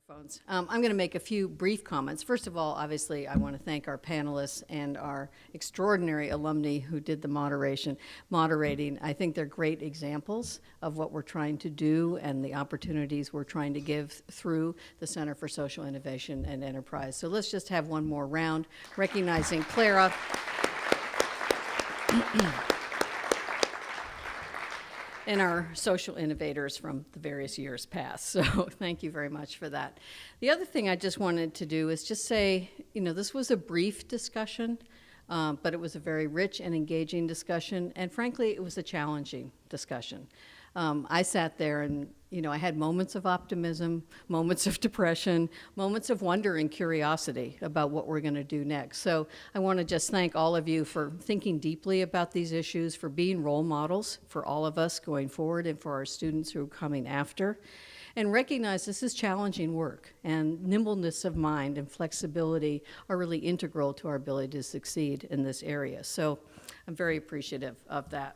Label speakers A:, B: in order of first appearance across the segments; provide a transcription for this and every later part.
A: Microphones. I'm going to make a few brief comments. First of all, obviously, I want to thank our panelists and our extraordinary alumni who did the moderating. I think they're great examples of what we're trying to do and the opportunities we're trying to give through the Center for Social Innovation and Enterprise. So let's just have one more round, recognizing Clara. And our social innovators from the various years past. So thank you very much for that. The other thing I just wanted to do is just say, this was a brief discussion, but it was a very rich and engaging discussion, and frankly, it was a challenging discussion. I sat there and, I had moments of optimism, moments of depression, moments of wonder and curiosity about what we're going to do next. So I want to just thank all of you for thinking deeply about these issues, for being role models for all of us going forward and for our students who are coming after. And recognize this is challenging work, and nimbleness of mind and flexibility are really integral to our ability to succeed in this area. So I'm very appreciative of that.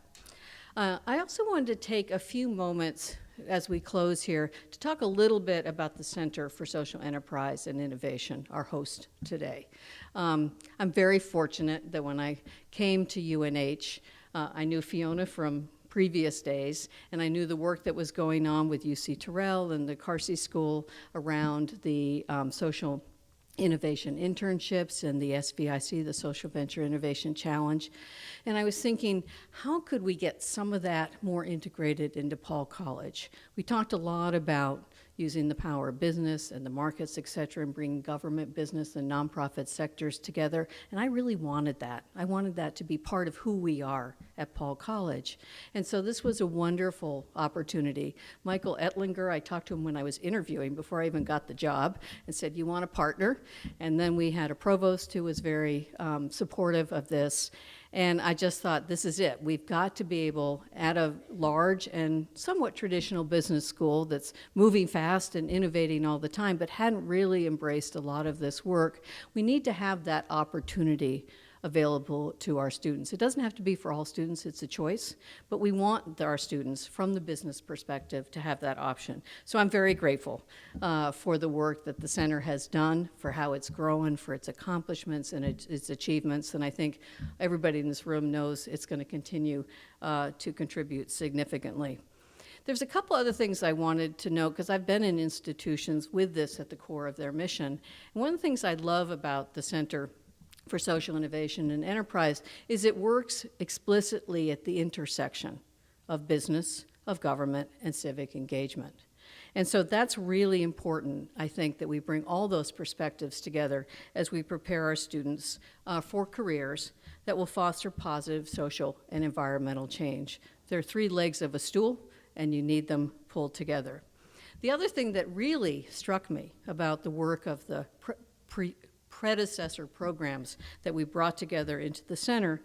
A: I also wanted to take a few moments as we close here to talk a little bit about the Center for Social Enterprise and Innovation, our host today. I'm very fortunate that when I came to UNH, I knew Fiona from previous days, and I knew the work that was going on with UC Terrell and the Carsey School around the social innovation internships and the SVIC, the Social Venture Innovation Challenge. And I was thinking, how could we get some of that more integrated into Paul College? We talked a lot about using the power of business and the markets, et cetera, and bringing government, business, and nonprofit sectors together. And I really wanted that. I wanted that to be part of who we are at Paul College. And so this was a wonderful opportunity. Michael Ettlinger, I talked to him when I was interviewing before I even got the job, and said, you want a partner? And then we had a provost who was very supportive of this. And I just thought, this is it. We've got to be able, at a large and somewhat traditional business school that's moving fast and innovating all the time, but hadn't really embraced a lot of this work, we need to have that opportunity available to our students. It doesn't have to be for all students, it's a choice, but we want our students, from the business perspective, to have that option. So I'm very grateful for the work that the center has done, for how it's grown, for its accomplishments and its achievements, and I think everybody in this room knows it's going to continue to contribute significantly. There's a couple other things I wanted to note, because I've been in institutions with this at the core of their mission. And one of the things I love about the Center for Social Innovation and Enterprise is it works explicitly at the intersection of business, of government, and civic engagement. And so that's really important, I think, that we bring all those perspectives together as we prepare our students for careers that will foster positive social and environmental change. There are three legs of a stool, and you need them pulled together. The other thing that really struck me about the work of the predecessor programs that we brought together into the center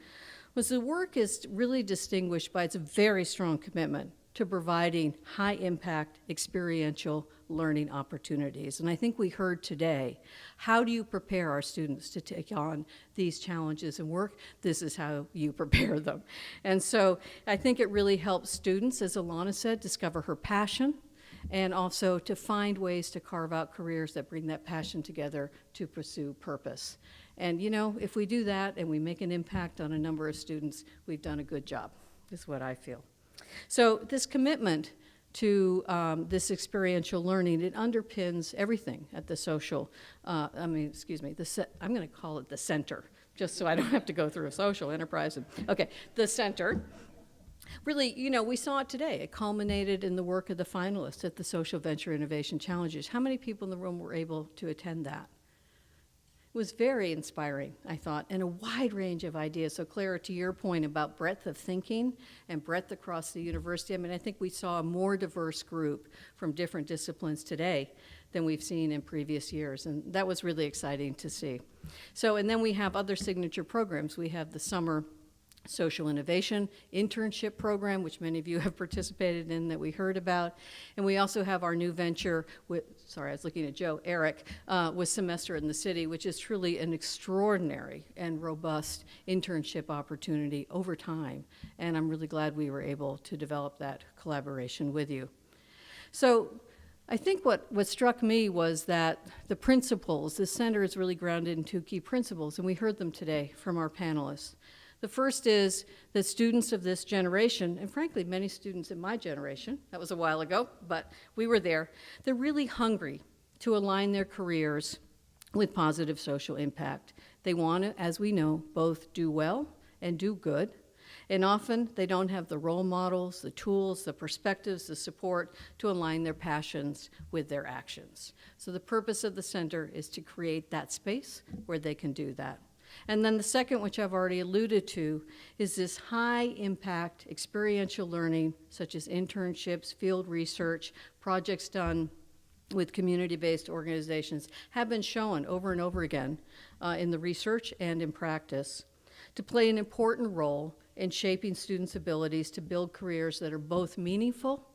A: was the work is really distinguished by its very strong commitment to providing high-impact experiential learning opportunities. And I think we heard today, how do you prepare our students to take on these challenges and work? This is how you prepare them. And so I think it really helps students, as Alana said, discover her passion, and also to find ways to carve out careers that bring that passion together to pursue purpose. And if we do that and we make an impact on a number of students, we've done a good job, is what I feel. So this commitment to this experiential learning, it underpins everything at the social, I'm going to call it the center, just so I don't have to go through a social enterprise. Okay, the center. Really, we saw it today. It culminated in the work of the finalists at the Social Venture Innovation Challenges. How many people in the room were able to attend that? It was very inspiring, I thought, and a wide range of ideas. So Clara, to your point about breadth of thinking and breadth across the university, I think we saw a more diverse group from different disciplines today than we've seen in previous years, and that was really exciting to see. So, and then we have other signature programs. We have the summer Social Innovation Internship Program, which many of you have participated in that we heard about. And we also have our new venture with, sorry, I was looking at Joe, Eric, with Semester in the City, which is truly an extraordinary and robust internship opportunity over time. And I'm really glad we were able to develop that collaboration with you. So I think what struck me was that the principles, the center is really grounded in two key principles, and we heard them today from our panelists. The first is that students of this generation, and frankly, many students in my generation, that was a while ago, but we were there, they're really hungry to align their careers with positive social impact. They want to, as we know, both do well and do good. And often they don't have the role models, the tools, the perspectives, the support to align their passions with their actions. So the purpose of the center is to create that space where they can do that. And then the second, which I've already alluded to, is this high impact experiential learning, such as internships, field research, projects done with community-based organizations, have been shown over and over again in the research and in practice to play an important role in shaping students' abilities to build careers that are both meaningful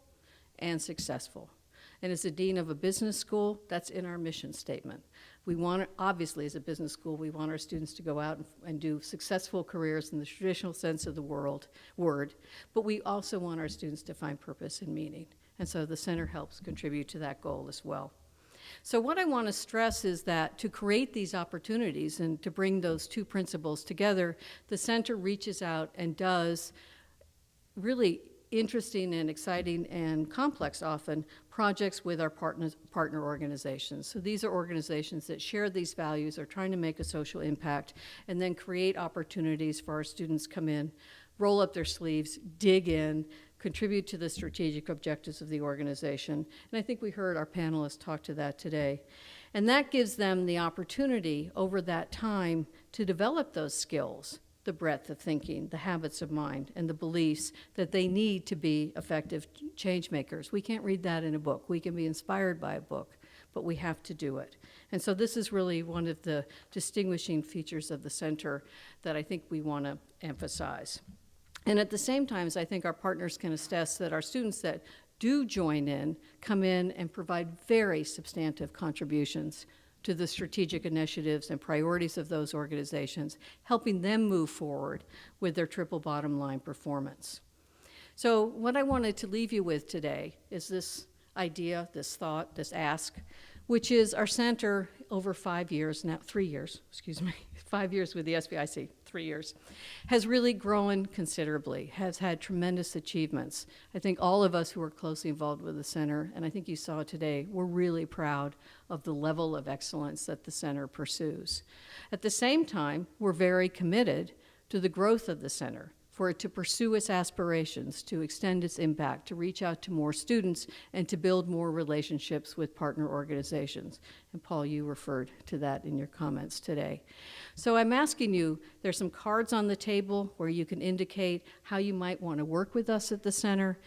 A: and successful. And as the dean of a business school, that's in our mission statement. We want, obviously, as a business school, we want our students to go out and do successful careers in the traditional sense of the word, but we also want our students to find purpose and meaning. And so the center helps contribute to that goal as well. So what I want to stress is that to create these opportunities and to bring those two principles together, the center reaches out and does really interesting and exciting and complex often projects with our partner organizations. So these are organizations that share these values, are trying to make a social impact, and then create opportunities for our students to come in, roll up their sleeves, dig in, contribute to the strategic objectives of the organization. And I think we heard our panelists talk to that today. And that gives them the opportunity over that time to develop those skills, the breadth of thinking, the habits of mind, and the beliefs that they need to be effective change makers. We can't read that in a book. We can be inspired by a book, but we have to do it. And so this is really one of the distinguishing features of the center that I think we want to emphasize. And at the same time, I think our partners can attest that our students that do join in, come in and provide very substantive contributions to the strategic initiatives and priorities of those organizations, helping them move forward with their triple bottom line performance. So what I wanted to leave you with today is this idea, this thought, this ask, which is our center over 5 years, now 3 years, 5 years with the SBIC, 3 years, has really grown considerably, has had tremendous achievements. I think all of us who are closely involved with the center, and I think you saw today, we're really proud of the level of excellence that the center pursues. At the same time, we're very committed to the growth of the center, for it to pursue its aspirations, to extend its impact, to reach out to more students, and to build more relationships with partner organizations. And Paul, you referred to that in your comments today. So I'm asking you, there's some cards on the table where you can indicate how you might want to work with us at the center.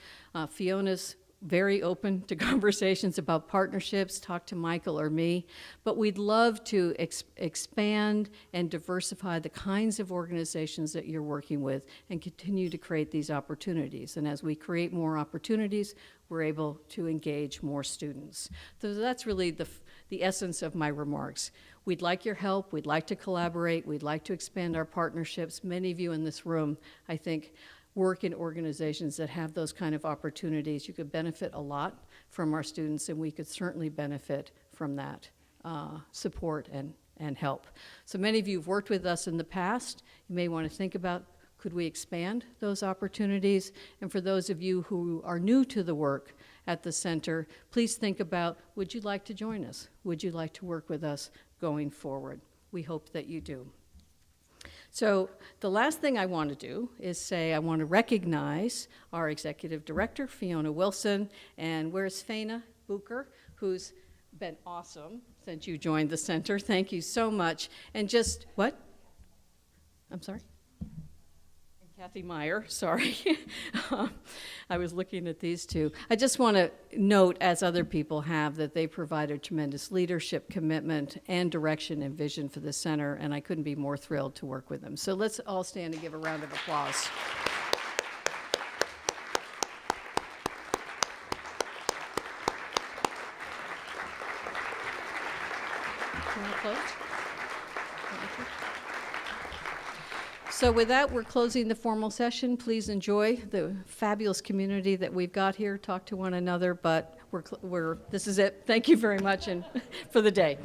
A: Fiona's very open to conversations about partnerships, talk to Michael or me, but we'd love to expand and diversify the kinds of organizations that you're working with and continue to create these opportunities. And as we create more opportunities, we're able to engage more students. So that's really the essence of my remarks. We'd like your help, we'd like to collaborate, we'd like to expand our partnerships. Many of you in this room, I think, work in organizations that have those kind of opportunities. You could benefit a lot from our students, and we could certainly benefit from that support and help. So many of you have worked with us in the past. You may want to think about, could we expand those opportunities? And for those of you who are new to the work at the center, please think about, would you like to join us? Would you like to work with us going forward? We hope that you do. So the last thing I want to do is say I want to recognize our executive director, Fiona Wilson, and where's Faina Bucher, who's been awesome since you joined the center. Thank you so much. And just, what? I'm sorry? Kathy Meyer, sorry. I was looking at these two. I just want to note, as other people have, that they provided tremendous leadership, commitment, and direction and vision for the center, and I couldn't be more thrilled to work with them. So let's all stand and give a round of applause. You want to close? So with that, we're closing the formal session. Please enjoy the fabulous community that we've got here. Talk to one another, but this is it. Thank you very much and for the day.